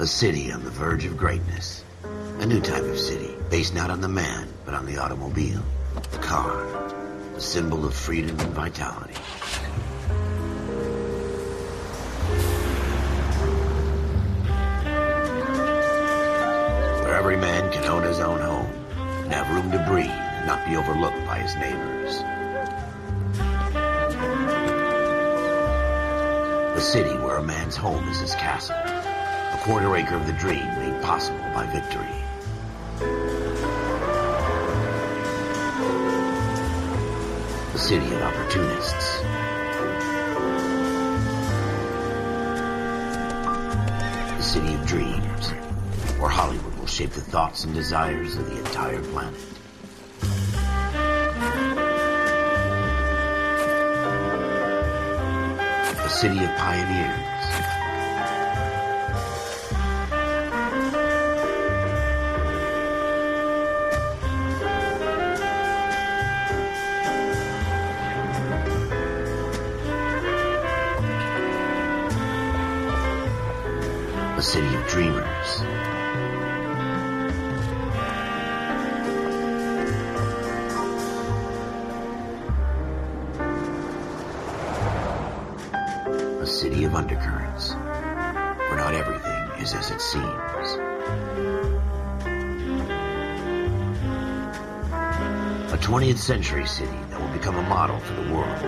A city on the verge of greatness. A new type of city, based not on the man, but on the automobile. The car. The symbol of freedom and vitality. Where every man can own his own home, and have room to breathe, and not be overlooked by his neighbors. A city where a man's home is his castle. A quarter acre of the dream made possible by victory. A city of opportunists. A city of dreams, where Hollywood will shape the thoughts and desires of the entire planet. A city of pioneers. A city of dreamers. A city of undercurrents, where not everything is as it seems. A 20th century city that will become a model for the world.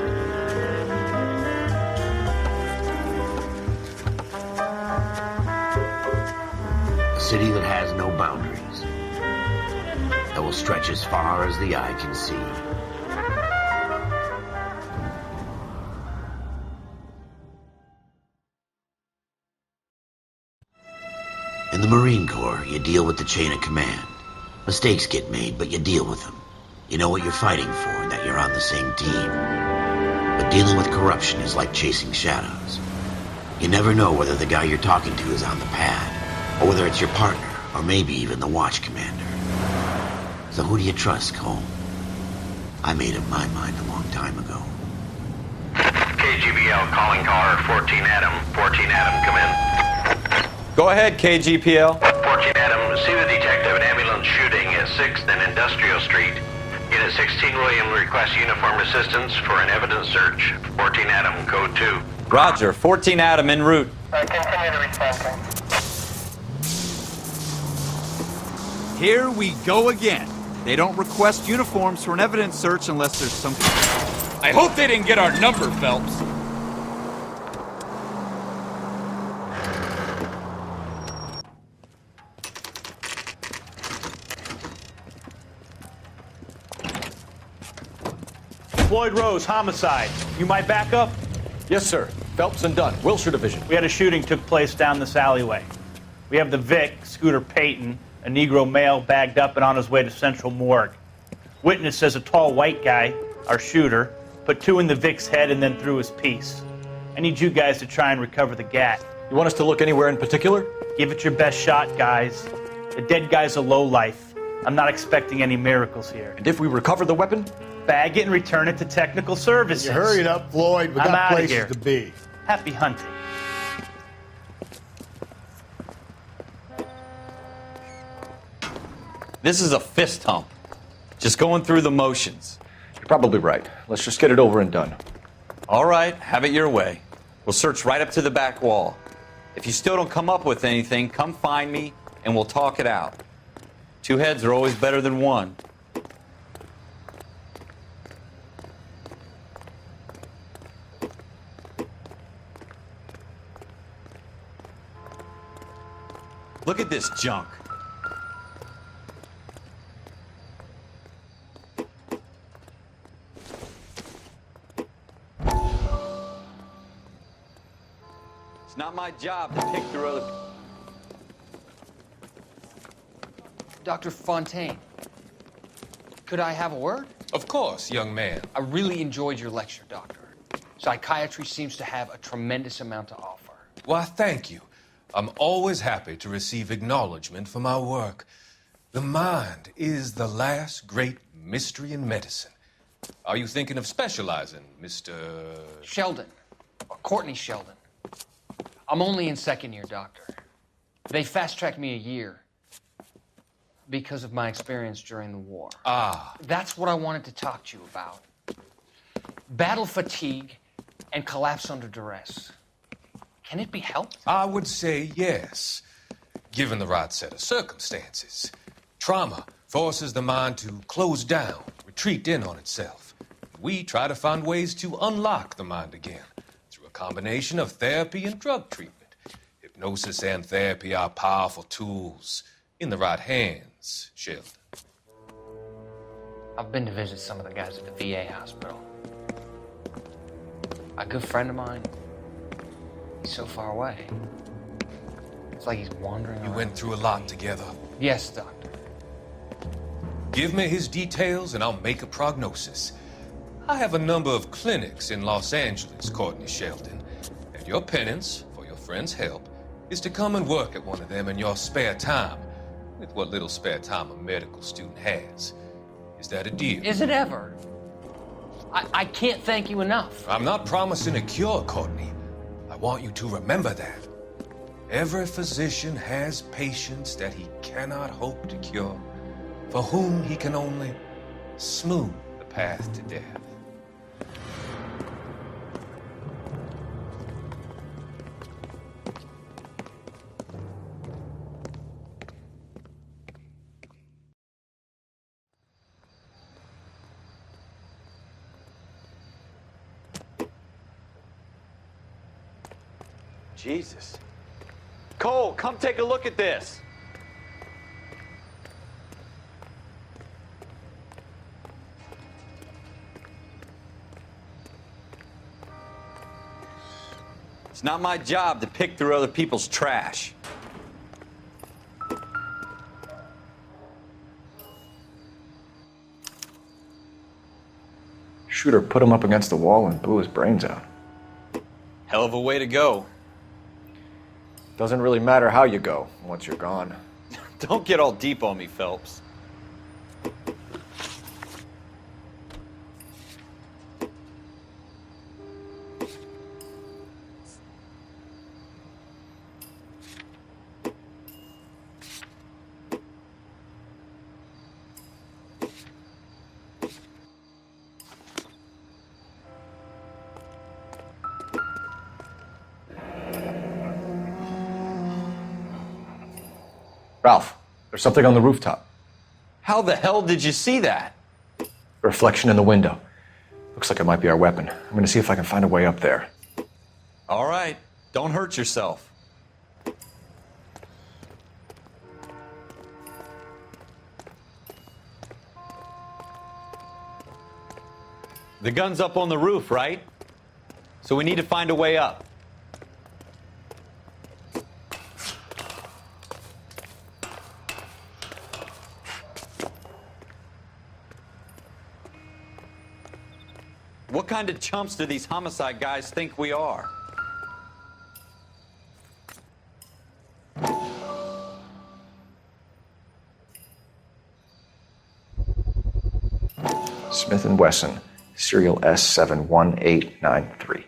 A city that has no boundaries, that will stretch as far as the eye can see. In the Marine Corps, you deal with the chain of command. Mistakes get made, but you deal with them. You know what you're fighting for and that you're on the same team. But dealing with corruption is like chasing shadows. You never know whether the guy you're talking to is on the pad, or whether it's your partner, or maybe even the watch commander. So who do you trust, Cole? I made up my mind a long time ago. KGBL calling caller 14 Adam. 14 Adam, come in. Go ahead, KGPL. 14 Adam, see the detective an ambulance shooting at 6th and Industrial Street. Unit 16 William requests uniformed assistance for an evidence search. 14 Adam, code 2. Roger, 14 Adam en route. Continue to respond. Here we go again. They don't request uniforms for an evidence search unless there's some... I hope they didn't get our number, Phelps. Floyd Rose, homicide. You might back up? Yes, sir. Phelps and Dunn, Wilshire Division. We had a shooting took place down this alleyway. We have the Vic, Scooter Payton, a Negro male bagged up and on his way to Central Morgue. Witness says a tall white guy, our shooter, put 2 in the Vic's head and then threw his piece. I need you guys to try and recover the gat. You want us to look anywhere in particular? Give it your best shot, guys. The dead guy's a lowlife. I'm not expecting any miracles here. And if we recover the weapon? Bag it and return it to technical services. You hurried up, Floyd. We I'm got outta places here. to be. Happy hunting. This is a fist hump. Just going through the motions. You're probably right. Let's just get it over and done. All right, have it your way. We'll search right up to the back wall. If you still don't come up with anything, come find me and we'll talk it out. 2 heads are always better than 1. Look at this junk. It's not my job to pick through other... Dr. Fontaine, could I have a word? Of course, young man. I really enjoyed your lecture, Doctor. Psychiatry seems to have a tremendous amount to offer. Why, thank you. I'm always happy to receive acknowledgement for my work. The mind is the last great mystery in medicine. Are you thinking of specializing, Mr. Sheldon, or Courtney Sheldon. I'm only in 2nd year, Doctor. They fast-tracked me a year because of my experience during the war. Ah, That's what I wanted to talk to you about. Battle fatigue and collapse under duress. Can it be helped? I would say yes, given the right set of circumstances. Trauma forces the mind to close down, retreat in on itself. We try to find ways to unlock the mind again through a combination of therapy and drug treatment. Hypnosis and therapy are powerful tools in the right hands, Sheldon. I've been to visit some of the guys at the VA hospital. A good friend of mine, he's so far away. It's like he's wandering You around. went through a lot together. Yes, Doctor. Give me his details and I'll make a prognosis. I have a number of clinics in Los Angeles, Courtney Sheldon, and your penance for your friend's help is to come and work at one of them in your spare time, with what little spare time a medical student has. Is that a deal? Is it ever? I can't thank you enough. I'm not promising a cure, Courtney. I want you to remember that. Every physician has patients that he cannot hope to cure, for whom he can only smooth the path to death. Jesus. Cole, come take a look at this. It's not my job to pick through other people's trash. Shooter put him up against the wall and blew his brains out. Hell of a way to go. Doesn't really matter how you go once you're gone. Don't get all deep on me, Phelps. Ralph, there's something on the rooftop. How the hell did you see that? Reflection in the window. Looks like it might be our weapon. I'm gonna see if I can find a way up there. All right, don't hurt yourself. The gun's up on the roof, right? So we need to find a way up. What kind of chumps do these homicide guys think we are? Smith & Wesson, serial S71893.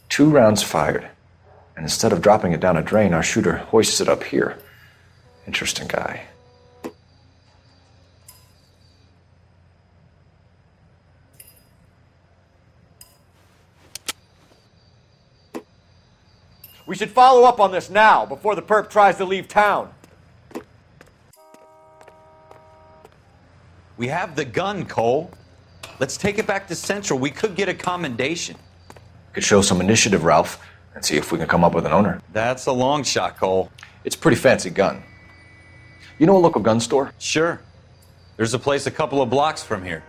Two rounds fired. And instead of dropping it down a drain, our shooter hoists it up here. Interesting guy. We should follow up on this now, before the perp tries to leave town. We have the gun, Cole. Let's take it back to Central. We could get a commendation. Could show some initiative, Ralph, and see if we can come up with an owner. That's a long shot, Cole. It's a pretty fancy gun. You know a local gun store? Sure. There's a place a couple of blocks from here.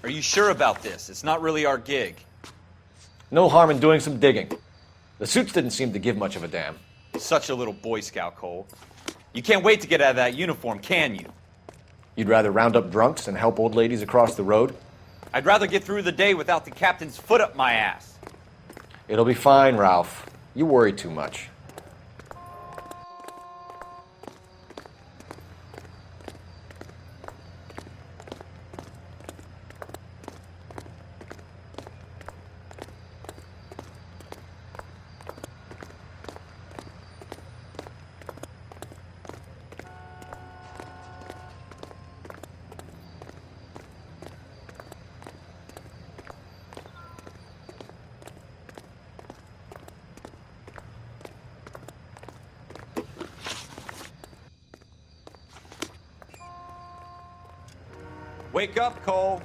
Are you sure about this? It's not really our gig. No harm in doing some digging. The suits didn't seem to give much of a damn. Such a little Boy Scout, Cole. You can't wait to get out of that uniform, can you? You'd rather round up drunks and help old ladies across the road? I'd rather get through the day without the captain's foot up my ass. It'll be fine, Ralph. You worry too much. Wake up, Cole.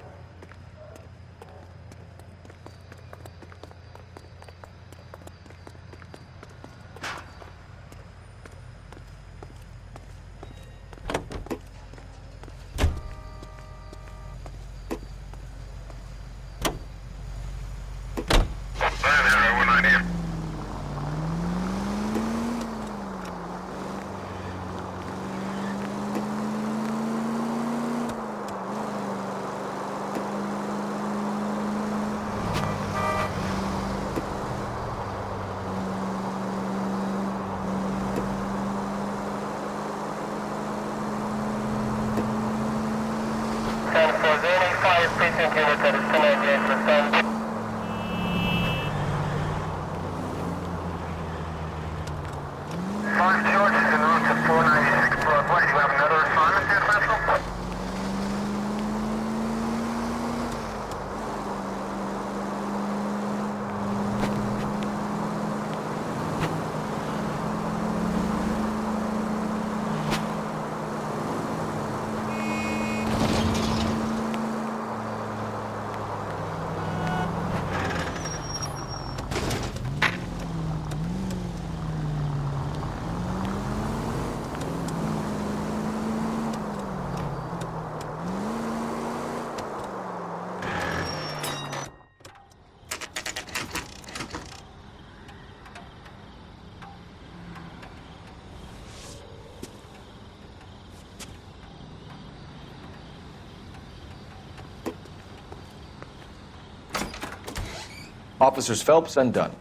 Officers Phelps and Dunn.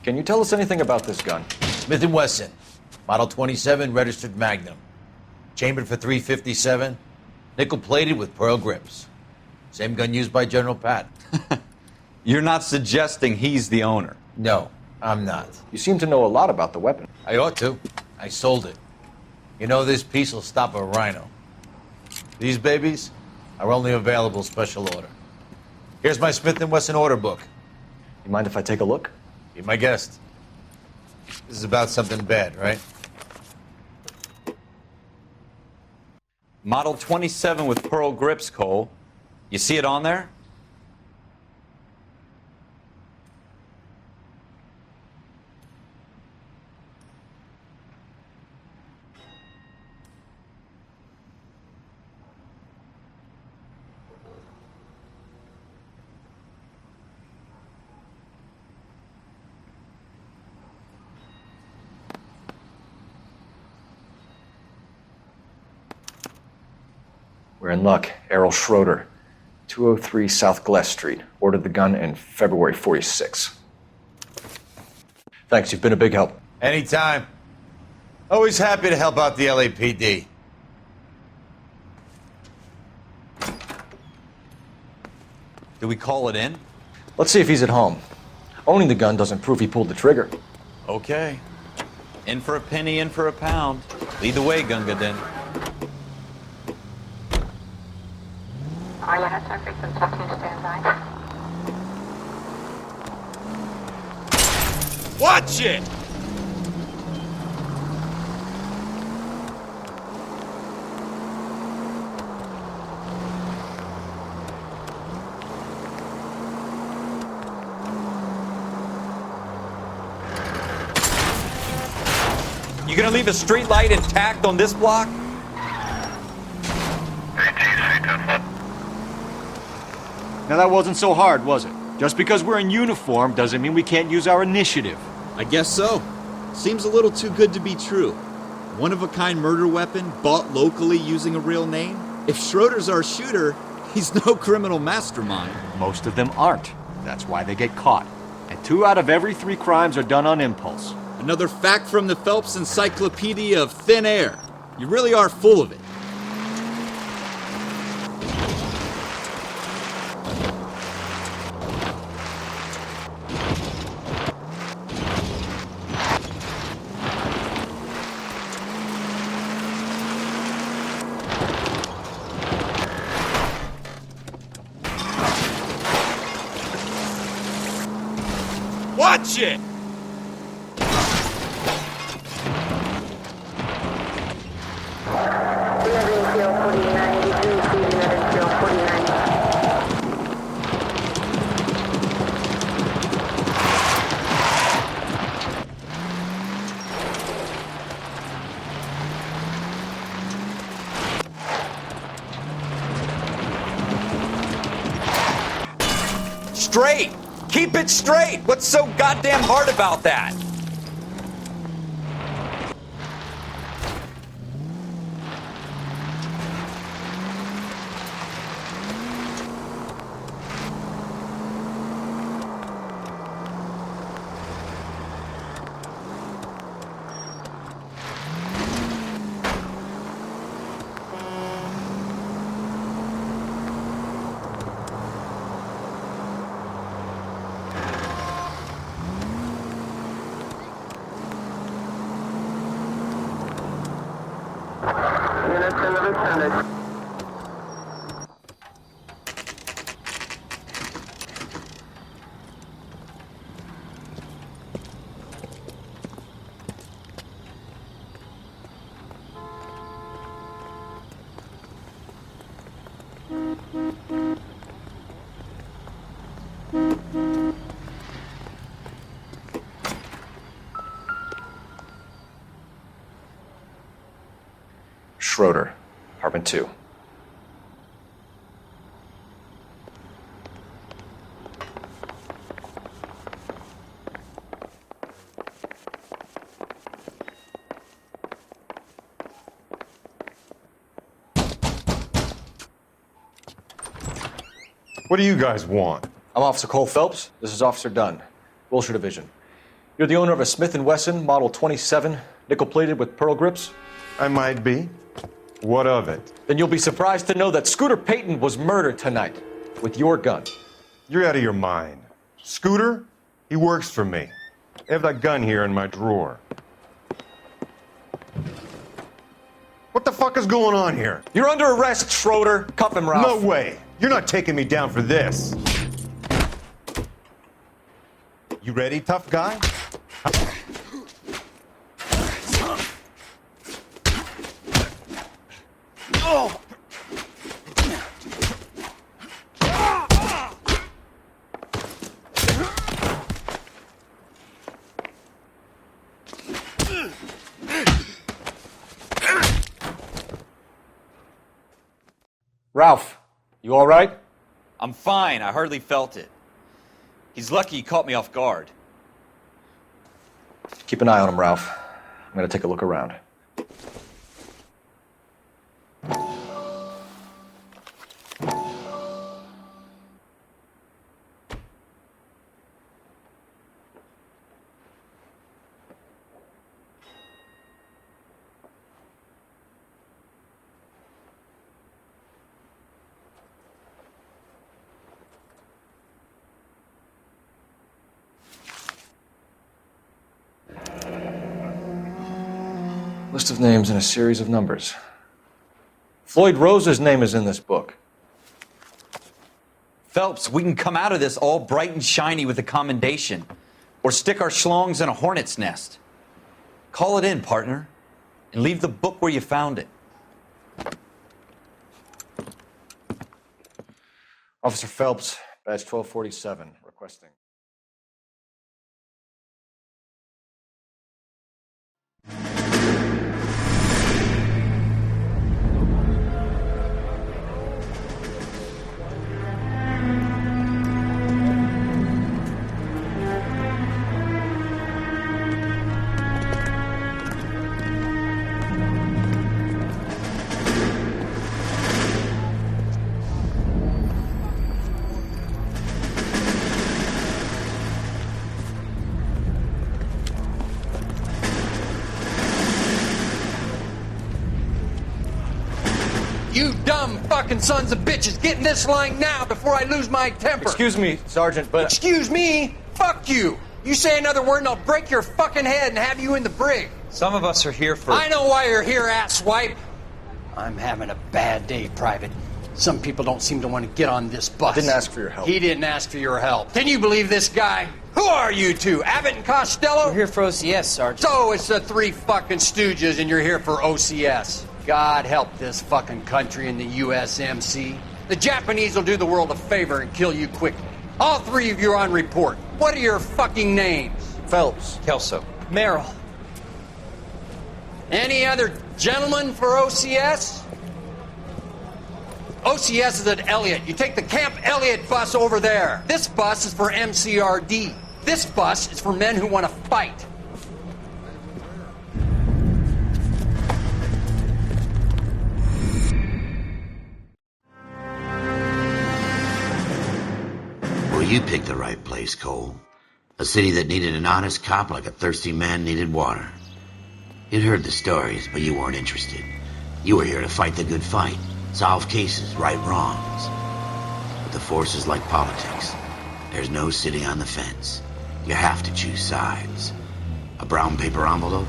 Can you tell us anything about this gun? Smith & Wesson, Model 27, registered Magnum. Chambered for .357, nickel-plated with pearl grips. Same gun used by General Patton. You're not suggesting he's the owner? No, I'm not. You seem to know a lot about the weapon. I ought to. I sold it. You know, this piece will stop a rhino. These babies are only available special order. Here's my Smith & Wesson order book. You mind if I take a look? Be my guest. This is about something bad, right? Model 27 with pearl grips, Cole. You see it on there? We're in luck. Errol Schroeder, 203 South Glass Street. Ordered the gun in February '46. Thanks, you've been a big help. Anytime. Always happy to help out the LAPD. Do we call it in? Let's see if he's at home. Owning the gun doesn't prove he pulled the trigger. Okay. In for a penny, in for a pound. Lead the way, Gunga Din. All units are frequency 2 standby. Watch it! You gonna leave a street light intact on this block? Now that wasn't so hard, was it? Just because we're in uniform doesn't mean we can't use our initiative. I guess so. Seems a little too good to be true. one-of-a-kind murder weapon bought locally using a real name? If Schroeder's our shooter, he's no criminal mastermind. Most of them aren't. That's why they get caught. And 2 out of every 3 crimes are done on impulse. Another fact from the Phelps Encyclopedia of Thin Air. You really are full of it. Watch it! Straight! Keep it straight! What's so goddamn hard about that? Schroeder, apartment 2. What do you guys want? I'm Officer Cole Phelps. This is Officer Dunn, Wilshire Division. You're the owner of a Smith & Wesson Model 27, nickel-plated with pearl grips? I might be. What of it? Then you'll be surprised to know that Scooter Payton was murdered tonight with your gun. You're out of your mind. Scooter? He works for me. I have that gun here in my drawer. What the fuck is going on here? You're under arrest, Schroeder. Cuff him, Ralph. No way. You're not taking me down for this. You ready, tough guy? Oh! Ralph, you all right? I'm fine. I hardly felt it. He's lucky he caught me off guard. Keep an eye on him, Ralph. I'm going to take a look around. List of names and a series of numbers. Floyd Rose's name is in this book. Phelps, we can come out of this all bright and shiny with a commendation, or stick our schlongs in a hornet's nest. Call it in, partner, and leave the book where you found it. Officer Phelps, badge 1247, requesting. fucking sons of bitches! Get in this line now before I lose my temper! Excuse me, Sergeant, but... Excuse me? Fuck you! You say another word and I'll break your fucking head and have you in the brig! Some of us are here for... I know why you're here, asswipe! I'm having a bad day, Private. Some people don't seem to want to get on this bus. Didn't ask for your help. He didn't ask for your help. Can you believe this guy? Who are you two? Abbott and Costello? We're here for OCS, Sergeant. So it's the three fucking stooges and you're here for OCS. God help this fucking country and the USMC. The Japanese will do the world a favor and kill you quickly. All three of you are on report. What are your fucking names? Phelps. Kelso. Merrill. Any other gentlemen for OCS? OCS is at Elliott. You take the Camp Elliott bus over there. This bus is for MCRD. This bus is for men who want to fight. Well, you picked the right place, Cole. A city that needed an honest cop like a thirsty man needed water. You'd heard the stories, but you weren't interested. You were here to fight the good fight, solve cases, right wrongs. But the force is like politics. There's no sitting on the fence. You have to choose sides. A brown paper envelope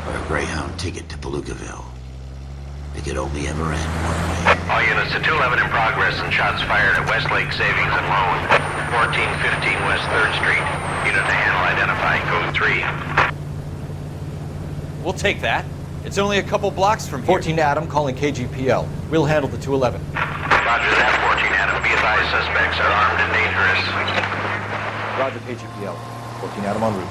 or a Greyhound ticket to Palookaville. It could only ever end one way. All units to 211 in progress and shots fired at Westlake Savings and Loan, 1415 West 3rd Street. Unit to handle identify, code 3. We'll take that. It's only a couple blocks from here. 14 Adam calling KGPL. We'll handle the 211. Roger that, 14 Adam. Be advised, suspects are armed and dangerous. Roger KGPL. 14 Adam en route.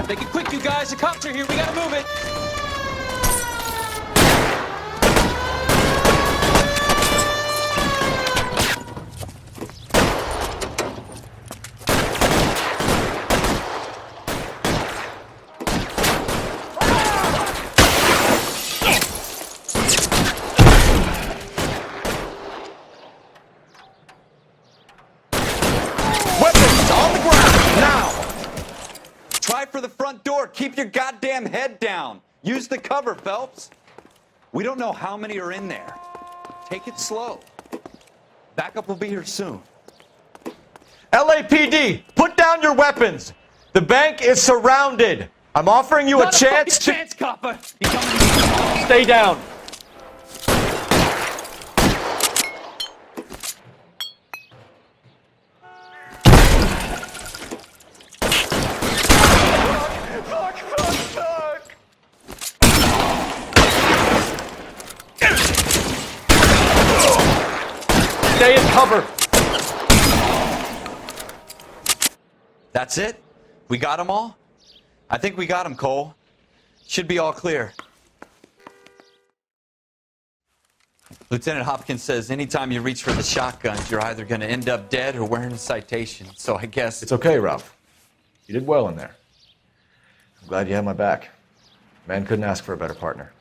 Make it quick, you guys. The cops are here. We gotta move it. Weapons on the ground, now! Try for the front door. Keep your goddamn head down. Use the cover, Phelps. We don't know how many are in there. Take it slow. Backup will be here soon. LAPD, put down your weapons. The bank is surrounded. I'm offering you a chance to... chance, copper. You coming? Stay down. Stay in cover. That's it? We got them all? I think we got them, Cole. Should be all clear. Lieutenant Hopkins says anytime you reach for the shotguns, you're either going to end up dead or wearing a citation. So I guess... It's okay, Ralph. You did well in there. I'm glad you had my back. Man couldn't ask for a better partner.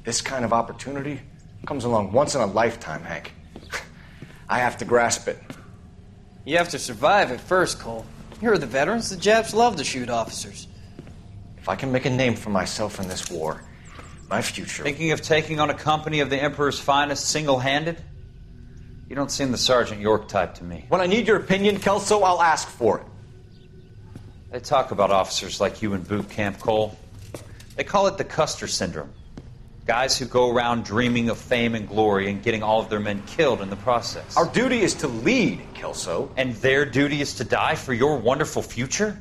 This kind of opportunity comes along once in a lifetime, Hank. I have to grasp it. You have to survive it first, Cole. Here are the veterans. The Japs love to shoot officers. If I can make a name for myself in this war, my future... Thinking of taking on a company of the Emperor's finest single-handed? You don't seem the Sergeant York type to me. When I need your opinion, Kelso, I'll ask for it. They talk about officers like you in boot camp, Cole. They call it the Custer Syndrome. Guys who go around dreaming of fame and glory and getting all of their men killed in the process. Our duty is to lead, Kelso. And their duty is to die for your wonderful future?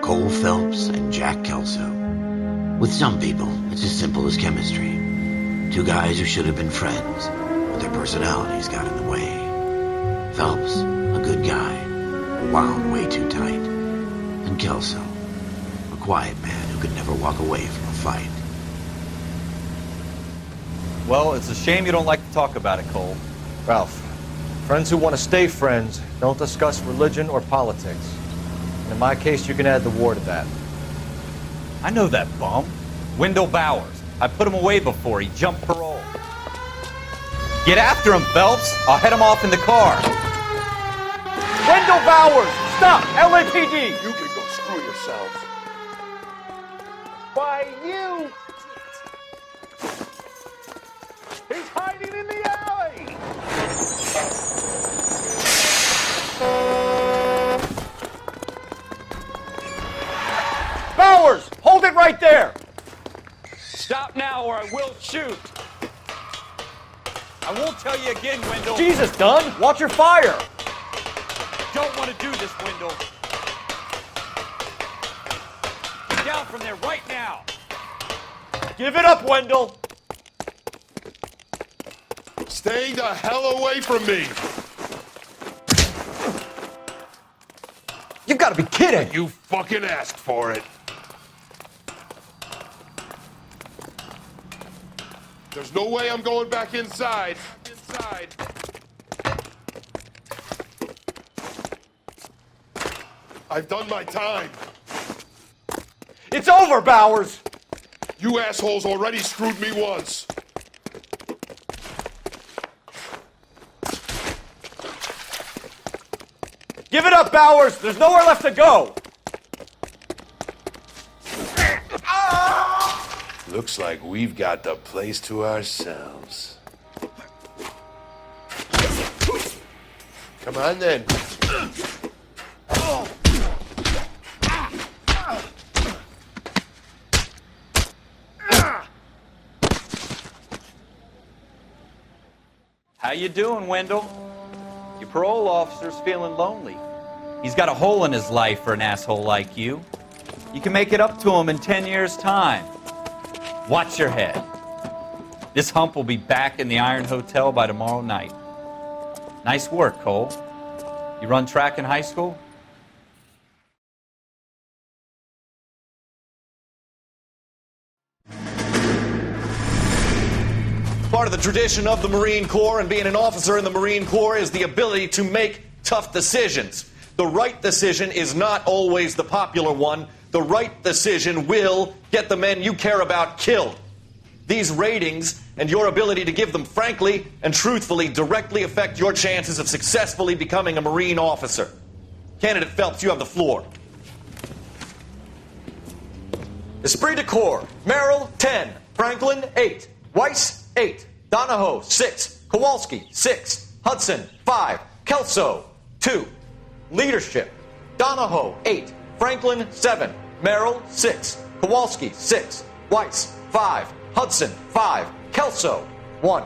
Cole Phelps and Jack Kelso. With some people, it's as simple as chemistry. Two guys who should have been friends, but their personalities got in the way. Phelps, a good guy, wound way too tight. And Kelso, a quiet man who could never walk away from a fight. Well, it's a shame you don't like to talk about it, Cole. Ralph, friends who want to stay friends don't discuss religion or politics. And in my case, you can add the war to that. I know that bum. Wendell Bowers. I put him away before. He jumped parole. Get after him, Phelps. I'll head him off in the car. Wendell Bowers! Stop! LAPD! You can go screw yourselves. Why, you! He's hiding in the alley! Bowers! Hold it right there! Stop now or I will shoot. I won't tell you again, Wendell. Jesus, Dunn! Watch your fire! Don't want to do this, Wendell. Get down from there right now. Give it up, Wendell! Stay the hell away from me! You've got to be kidding! You fucking asked for it. There's no way I'm going back inside. I've done my time. It's over, Bowers! You assholes already screwed me once. Give it up, Bowers! There's nowhere left to go! Looks like we've got the place to ourselves. Come on then. How you doing, Wendell? Your parole officer's feeling lonely. He's got a hole in his life for an asshole like you. You can make it up to him in 10 years' time. Watch your head. This hump will be back in the Iron Hotel by tomorrow night. Nice work, Cole. You run track in high school? Part of the tradition of the Marine Corps and being an officer in the Marine Corps is the ability to make tough decisions. The right decision is not always the popular one. The right decision will get the men you care about killed. These ratings and your ability to give them frankly and truthfully directly affect your chances of successfully becoming a Marine officer. Candidate Phelps, you have the floor. Esprit de Corps, Merrill, 10. Franklin, 8. Weiss, 8. Donahoe, 6. Kowalski, 6. Hudson, 5. Kelso, 2. Leadership, Donahoe, 8. Franklin, 7. Merrill, 6. Kowalski, 6. Weiss, 5. Hudson, 5. Kelso, 1.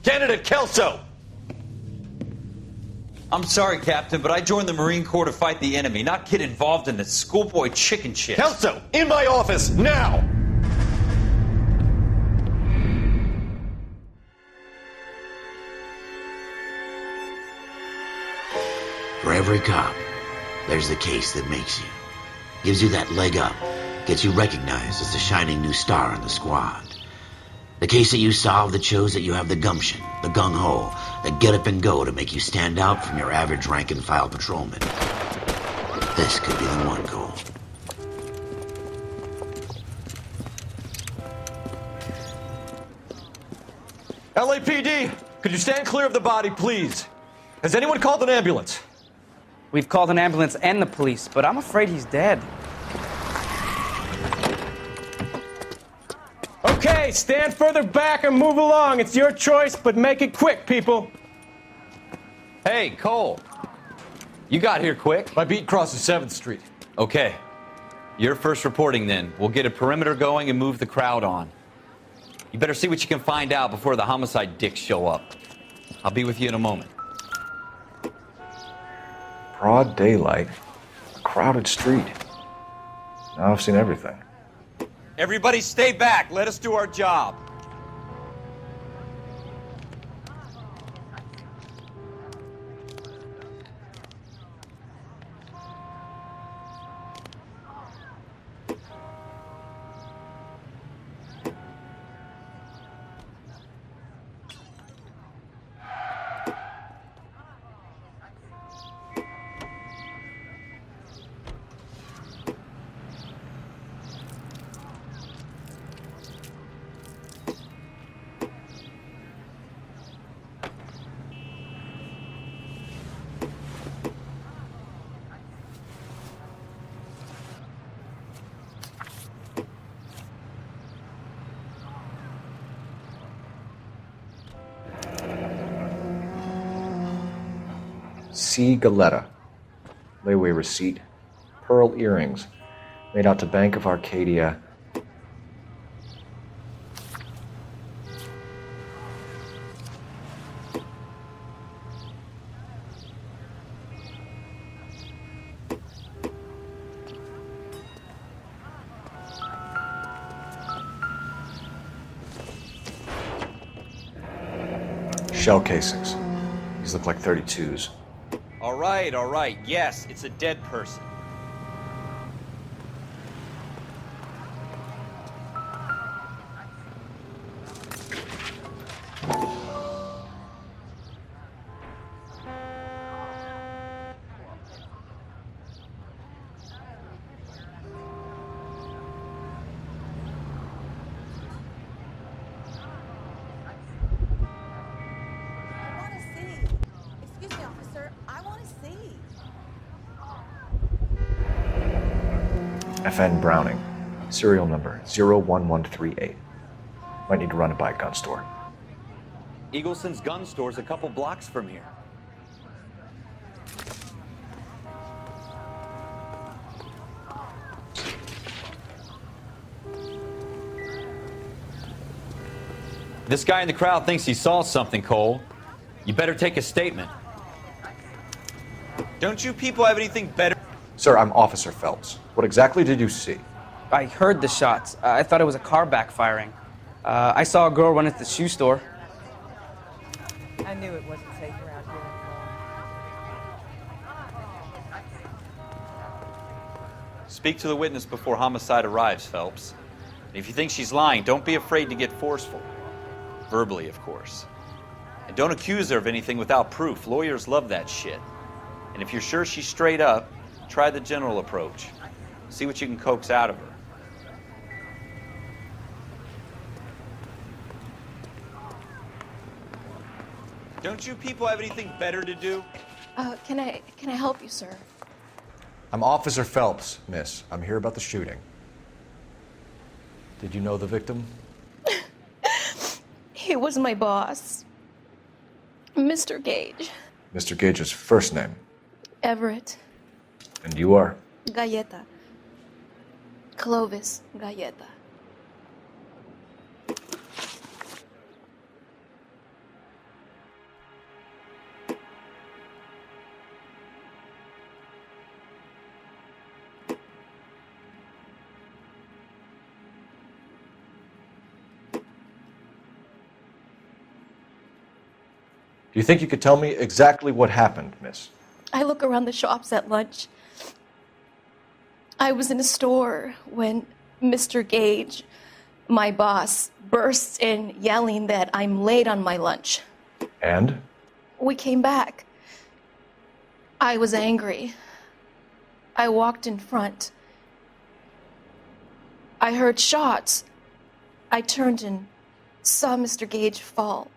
Candidate Kelso! I'm sorry, Captain, but I joined the Marine Corps to fight the enemy, not get involved in this schoolboy chicken shit. Kelso, in my office, now! For every cop, there's the case that makes you. Gives you that leg up. Gets you recognized as the shining new star in the squad. The case that you solve that shows that you have the gumption, the gung-ho, the get up and go to make you stand out from your average rank-and-file patrolman. This could be the one, Cole. LAPD, could you stand clear of the body, please? Has anyone called an ambulance? We've called an ambulance and the police, but I'm afraid he's dead. Okay, stand further back and move along. It's your choice, but make it quick, people. Hey, Cole. You got here quick. My beat crosses 7th Street. Okay. You're first reporting then. We'll get a perimeter going and move the crowd on. You better see what you can find out before the homicide dicks show up. I'll be with you in a moment. Broad daylight, a crowded street. Now I've seen everything. Everybody stay back. Let us do our job. C. Galetta. Layaway receipt. Pearl earrings. Made out to Bank of Arcadia. Shell casings. These look like 32s. All right. Yes, it's a dead person. FN Browning. Serial number 01138. Might need to run it by a gun store. Eagleson's gun store's a couple blocks from here. This guy in the crowd thinks he saw something, Cole. You better take a statement. Don't you people have anything better? Sir, I'm Officer Phelps. What exactly did you see? I heard the shots. I thought it was a car backfiring. I saw a girl run into the shoe store. I knew it wasn't safe around here anymore. Speak to the witness before homicide arrives, Phelps. And if you think she's lying, don't be afraid to get forceful. Verbally, of course. And don't accuse her of anything without proof. Lawyers love that shit. And if you're sure she's straight up, try the general approach. See what you can coax out of her. Don't you people have anything better to do? Can I help you, sir? I'm Officer Phelps, miss. I'm here about the shooting. Did you know the victim? He was my boss, Mr. Gage. Mr. Gage's first name. Everett. And you are? Galleta. Clovis Galleta. Do you think you could tell me exactly what happened, miss? I look around the shops at lunch. I was in a store when Mr. Gage, my boss, bursts in yelling that I'm late on my lunch. And? We came back. I was angry. I walked in front. I heard shots. I turned and saw Mr. Gage fall.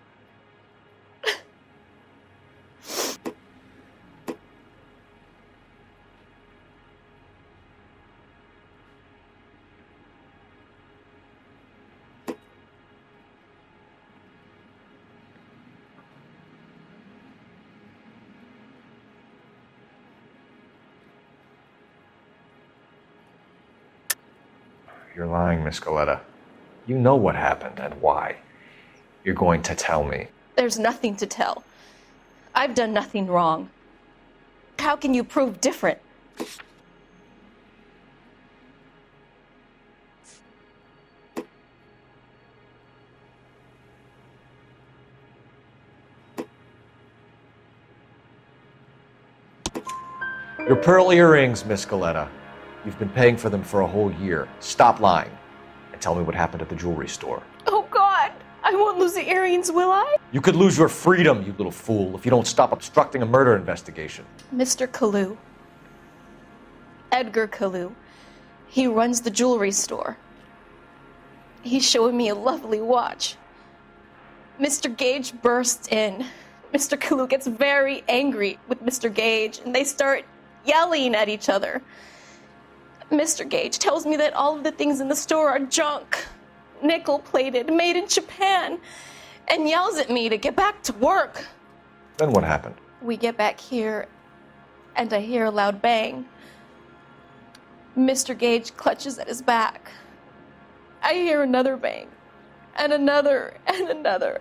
You're lying, Miss Galetta. You know what happened and why. You're going to tell me. There's nothing to tell. I've done nothing wrong. How can you prove different? Your pearl earrings, Miss Galetta. You've been paying for them for a whole year. Stop lying and tell me what happened at the jewelry store. Oh, God! I won't lose the earrings, will I? You could lose your freedom, you little fool, if you don't stop obstructing a murder investigation. Mr. Kalu. Edgar Kalu. He runs the jewelry store. He's showing me a lovely watch. Mr. Gage bursts in. Mr. Kalu gets very angry with Mr. Gage, and they start yelling at each other. Mr. Gage tells me that all of the things in the store are junk, nickel-plated, made in Japan, and yells at me to get back to work. Then what happened? We get back here, and I hear a loud bang. Mr. Gage clutches at his back. I hear another bang, and another, and another.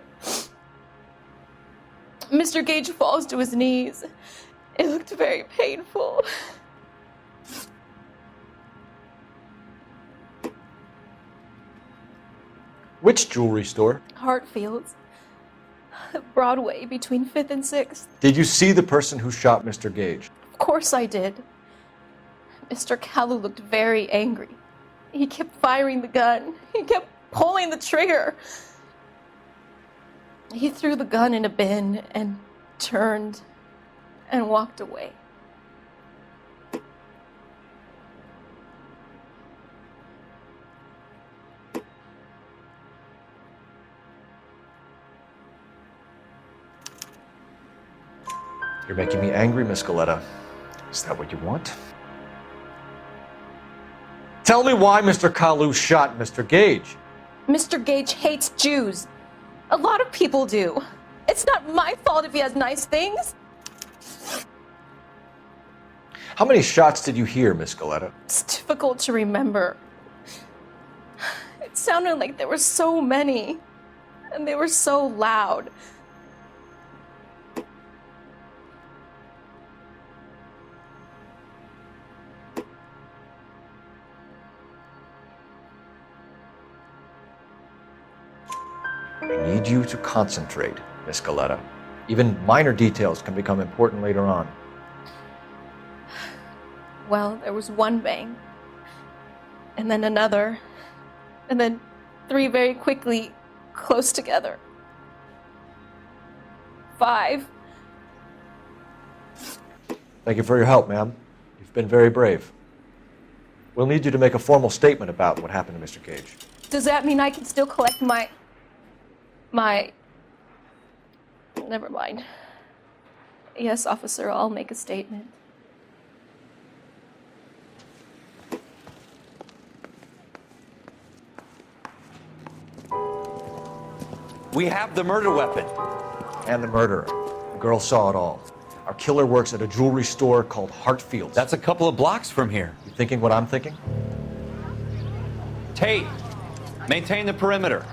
Mr. Gage falls to his knees. It looked very painful. Which jewelry store? Hartfield's. Broadway between 5th and 6th. Did you see the person who shot Mr. Gage? Of course I did. Mr. Kalu looked very angry. He kept firing the gun. He kept pulling the trigger. He threw the gun in a bin and turned and walked away. You're making me angry, Miss Galetta. Is that what you want? Tell me why Mr. Kalu shot Mr. Gage. Mr. Gage hates Jews. A lot of people do. It's not my fault if he has nice things. How many shots did you hear, Miss Galetta? It's difficult to remember. It sounded like there were so many, and they were so loud. I need you to concentrate, Miss Galetta. Even minor details can become important later on. Well, there was one bang, and then another, and then 3 very quickly, close together. 5. Thank you for your help, ma'am. You've been very brave. We'll need you to make a formal statement about what happened to Mr. Gage. Does that mean I can still collect my... Never mind. Yes, officer, I'll make a statement. We have the murder weapon. And the murderer. The girl saw it all. Our killer works at a jewelry store called Hartfield's. That's a couple of blocks from here. You thinking what I'm thinking? Tate, maintain the perimeter.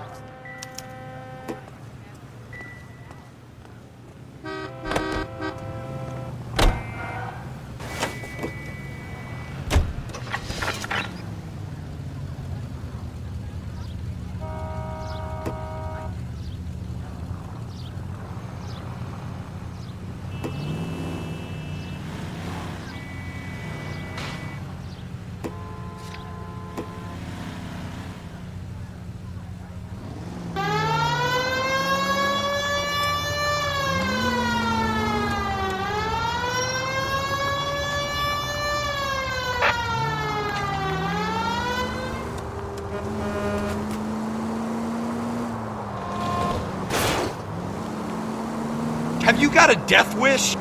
Have you got a death wish?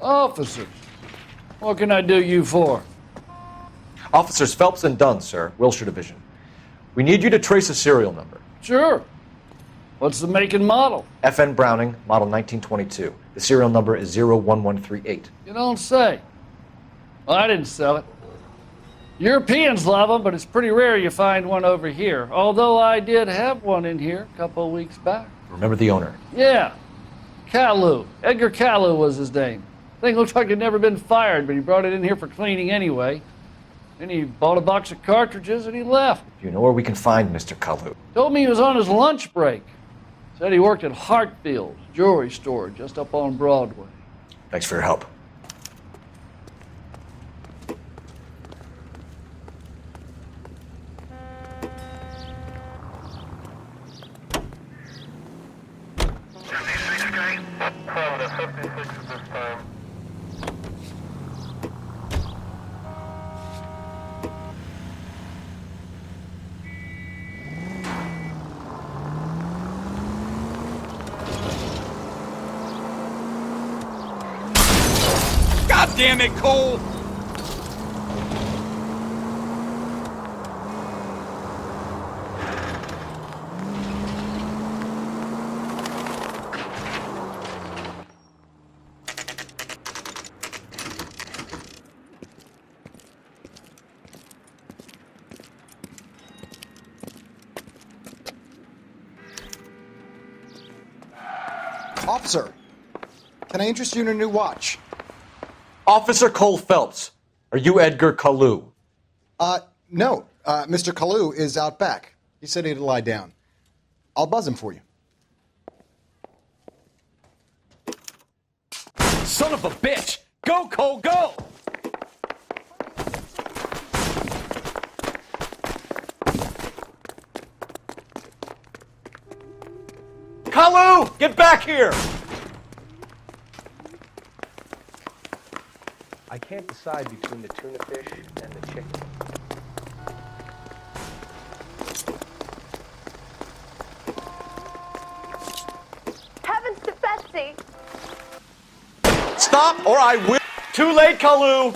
Officers, what can I do you for? Officers Phelps and Dunn, sir, Wilshire Division. We need you to trace a serial number. Sure. What's the make and model? FN Browning, model 1922. The serial number is 01138. You don't say. Well, I didn't sell it. Europeans love them, but it's pretty rare you find one over here. Although I did have one in here a couple of weeks back. Remember the owner? Yeah. Kalu. Edgar Kalu was his name. Thing looked like it'd never been fired, but he brought it in here for cleaning anyway. Then he bought a box of cartridges and he left. Do you know where we can find Mr. Kalu? Told me he was on his lunch break. Said he worked at Hartfield's jewelry store just up on Broadway. Thanks for your help. God damn it, Cole! Officer, can I interest you in a new watch? Officer Cole Phelps, are you Edgar Kalu? No. Mr. Kalu is out back. He said he'd lie down. I'll buzz him for you. Son of a bitch! Go, Cole, go! Kalu, get back here! I can't decide between the tuna fish and the chicken. Heavens to Betsy! Stop or I will. Too late, Kalu!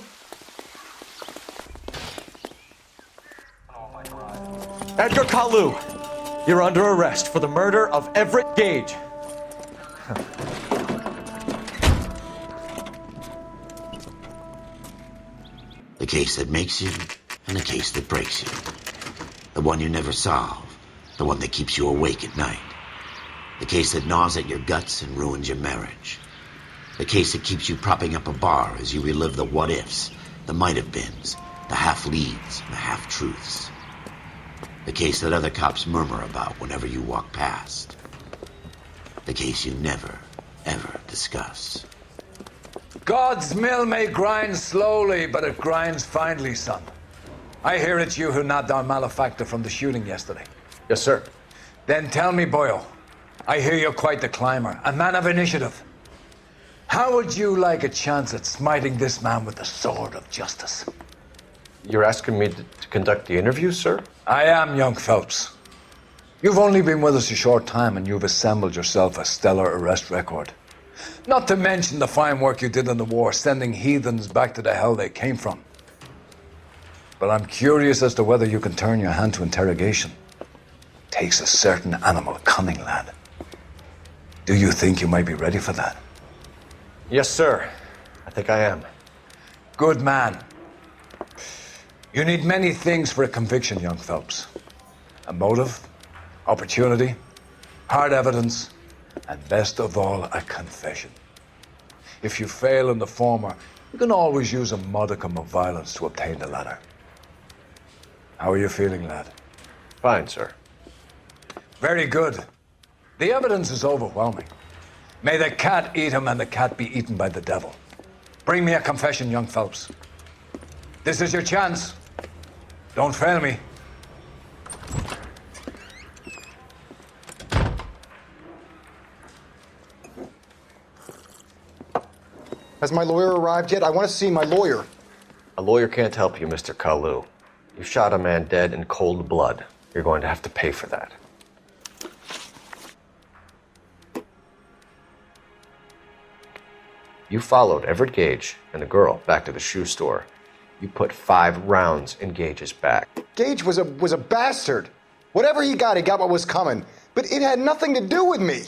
Edgar Kalu, you're under arrest for the murder of Everett Gage. The case that makes you, and the case that breaks you. The one you never solve, the one that keeps you awake at night. The case that gnaws at your guts and ruins your marriage. The case that keeps you propping up a bar as you relive the what-ifs, the might-have-beens, the half-leads, and the half-truths. The case that other cops murmur about whenever you walk past. The case you never, ever discuss. God's mill may grind slowly, but it grinds finely, son. I hear it's you who nabbed our malefactor from the shooting yesterday. Yes, sir. Then tell me, boyo, I hear you're quite the climber, a man of initiative. How would you like a chance at smiting this man with the sword of justice? You're asking me to conduct the interview, sir? I am, young Phelps. You've only been with us a short time and you've assembled yourself a stellar arrest record. Not to mention the fine work you did in the war, sending heathens back to the hell they came from. But I'm curious as to whether you can turn your hand to interrogation. Takes a certain animal cunning, lad. Do you think you might be ready for that? Yes, sir. I think I am. Good man. You need many things for a conviction, young Phelps. A motive, opportunity, hard evidence, and best of all, a confession. If you fail in the former, you can always use a modicum of violence to obtain the latter. How are you feeling, lad? Fine, sir. Very good. The evidence is overwhelming. May the cat eat him and the cat be eaten by the devil. Bring me a confession, young Phelps. This is your chance. Don't fail me. Has my lawyer arrived yet? I want to see my lawyer. A lawyer can't help you, Mr. Kalu. You shot a man dead in cold blood. You're going to have to pay for that. You followed Everett Gage and the girl back to the shoe store. You put 5 rounds in Gage's back. Gage was a bastard. Whatever he got what was coming. But it had nothing to do with me.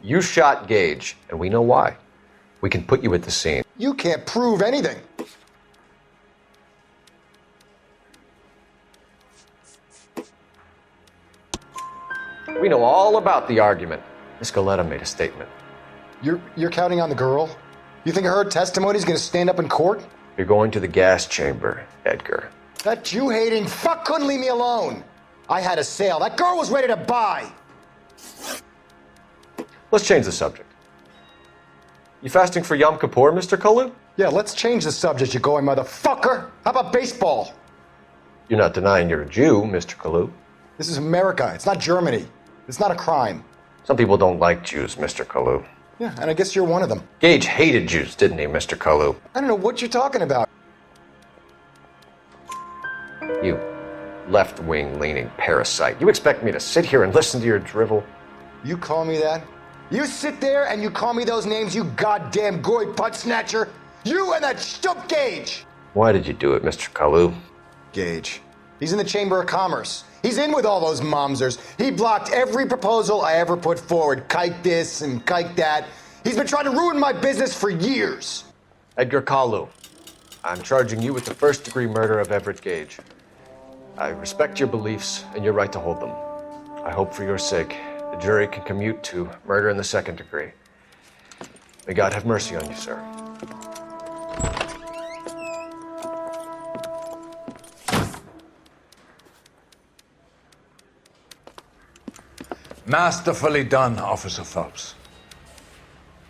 You shot Gage, and we know why. We can put you at the scene. You can't prove anything. We know all about the argument. Miss Galetta made a statement. You're counting on the girl? You think her testimony is going to stand up in court? You're going to the gas chamber, Edgar. That Jew-hating fuck couldn't leave me alone. I had a sale. That girl was ready to buy. Let's change the subject. You fasting for Yom Kippur, Mr. Kalu? Yeah, let's change the subject, you going motherfucker. How about baseball? You're not denying you're a Jew, Mr. Kalu. This is America. It's not Germany. It's not a crime. Some people don't like Jews, Mr. Kalu. Yeah, and I guess you're one of them. Gage hated Jews, didn't he, Mr. Kalu? I don't know what you're talking about. You left-wing leaning parasite. You expect me to sit here and listen to your drivel? You call me that? You sit there and you call me those names, you goddamn goy putt snatcher? You and that stump Gage! Why did you do it, Mr. Kalu? Gage. He's in the Chamber of Commerce. He's in with all those momsers. He blocked every proposal I ever put forward. Kike this and kike that. He's been trying to ruin my business for years. Edgar Kalu, I'm charging you with the first-degree murder of Everett Gage. I respect your beliefs and your right to hold them. I hope for your sake the jury can commute to murder in the second degree. May God have mercy on you, sir. Masterfully done, Officer Phelps.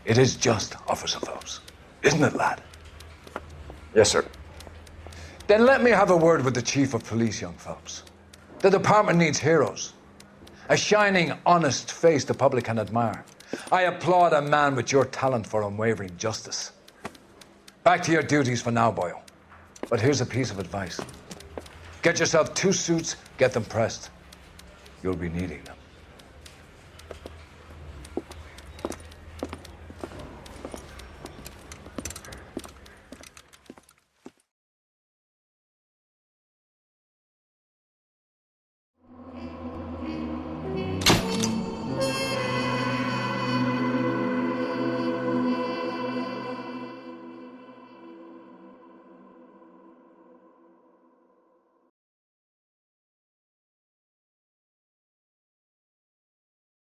It is just Officer Phelps, isn't it, lad? Yes, sir. Then let me have a word with the Chief of Police, young Phelps. The department needs heroes. A shining, honest face the public can admire. I applaud a man with your talent for unwavering justice. Back to your duties for now, boyo. But here's a piece of advice. Get yourself 2 suits, get them pressed. You'll be needing them.